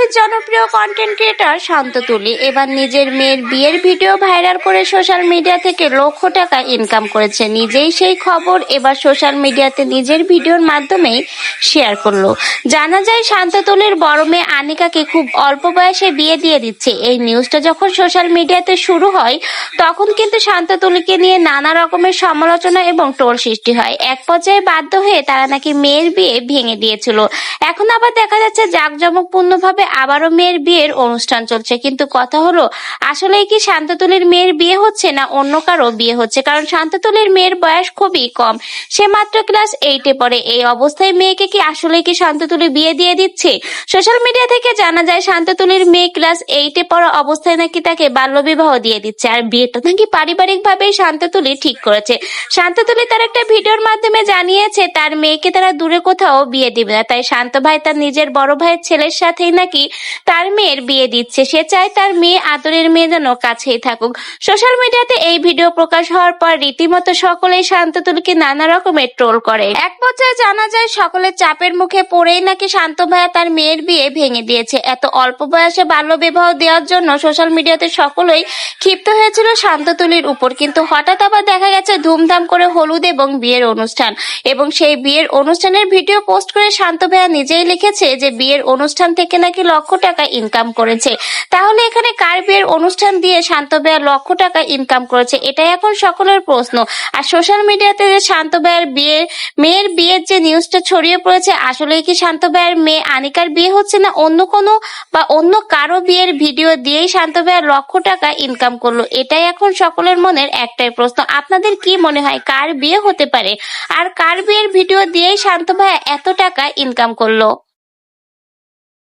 বাংলাদেশের জনপ্রিয় content creator শান্ত তুলি এবার নিজের মেয়ের বিয়ের ভিডিও ভাইরাল করে সোশ্যাল মিডিয়া থেকে লক্ষ টাকা ইনকাম করেছে। নিজেই সেই খবর এবার সোশ্যাল মিডিয়াতে নিজের ভিডিওর মাধ্যমেই শেয়ার করলো। জানা যায় শান্ত তুলির বড় মেয়ে আনিকাকে খুব অল্প বয়সে বিয়ে দিয়ে দিচ্ছে। এই নিউজটা যখন সোশ্যাল মিডিয়াতে শুরু হয় তখন কিন্তু শান্ত তুলিকে নিয়ে নানা রকমের সমালোচনা এবং ট্রোল সৃষ্টি হয়। এক পর্যায়ে বাধ্য হয়ে তারা নাকি মেয়ের বিয়ে ভেঙে দিয়েছিল। এখন আবার দেখা যাচ্ছে জাঁকজমকপূর্ণভাবে আবারও মেয়ের বিয়ের অনুষ্ঠান চলছে। কিন্তু কথা হলো, আসলেই কি শান্ততুলির মেয়ের বিয়ে হচ্ছে না অন্য কারো বিয়ে হচ্ছে? কারণ শান্ততুলির মেয়ের বয়স খুবই কম, সে মাত্র ক্লাস 8-এ পড়ে। এই অবস্থায় মেয়েকে কি আসলেই কি শান্ততুলি বিয়ে দিয়ে দিচ্ছে? সোশ্যাল মিডিয়া থেকে জানা যায় শান্ততুলির মেয়ে ক্লাস 8-এ পড়া অবস্থায় নাকি তাকে বাল্যবিবাহ দিয়ে দিচ্ছে, আর বিয়েটা নাকি পারিবারিকভাবেই শান্ততুলি ঠিক করেছে। শান্ততুলি তার একটা ভিডিওর মাধ্যমে জানিয়েছে তার মেয়েকে তারা দূরে কোথাও বিয়ে দিবে না, তাই শান্ত ভাই তার নিজের বড় ভাইয়ের ছেলের সাথেই নাকি তার মেয়ের বিয়ে দিচ্ছে। সে চায় তার মেয়ে আদরের মেয়ে যেন কাছেই থাকুক। সোশ্যাল মিডিয়াতে এই ভিডিও প্রকাশ হওয়ার পর রীতিমতো সকলেই শান্ততুলিকে নানা রকমের ট্রোল করে। এক পর্যায়ে জানা যায় সকলের চাপের মুখে পড়েই নাকি শান্ত ভাইয়া তার মেয়ের বিয়ে ভেঙে দিয়েছে। এত অল্প বয়সে বাল্য বিবাহ দেওয়ার জন্য সোশ্যাল মিডিয়াতে সকলেই ক্ষিপ্ত হয়েছিল শান্ততুলির উপর। কিন্তু হঠাৎ আবার দেখা গেছে ধুমধাম করে হলুদ এবং বিয়ের অনুষ্ঠান, এবং সেই বিয়ের অনুষ্ঠানের ভিডিও পোস্ট করে শান্ত ভাইয়া নিজেই লিখেছে যে বিয়ের অনুষ্ঠান থেকে নাকি লক্ষ টাকা ইনকাম করেছে। তাহলে এখানে কার বিয়ের অনুষ্ঠান দিয়ে শান্ত ভাইয়া লক্ষ টাকা ইনকাম করেছে, এটাই এখন সকলের প্রশ্ন। আর সোশ্যাল মিডিয়াতে যে শান্ত ভাইয়ার মেয়ের বিয়ের যে নিউজটা ছড়িয়ে পড়েছে, আসলে কি শান্ত ভাইয়ার মেয়ে আনিকার বিয়ে হচ্ছে না অন্য কোনো বা অন্য কারো বিয়ের ভিডিও দিয়েই শান্ত ভাইয়া লক্ষ টাকা ইনকাম করলো? এটাই এখন সকলের মনের একটাই প্রশ্ন। আপনাদের কি মনে হয় কার বিয়ে হতে পারে, আর কার বিয়ের ভিডিও দিয়েই শান্ত ভাইয়া এত টাকা ইনকাম করলো?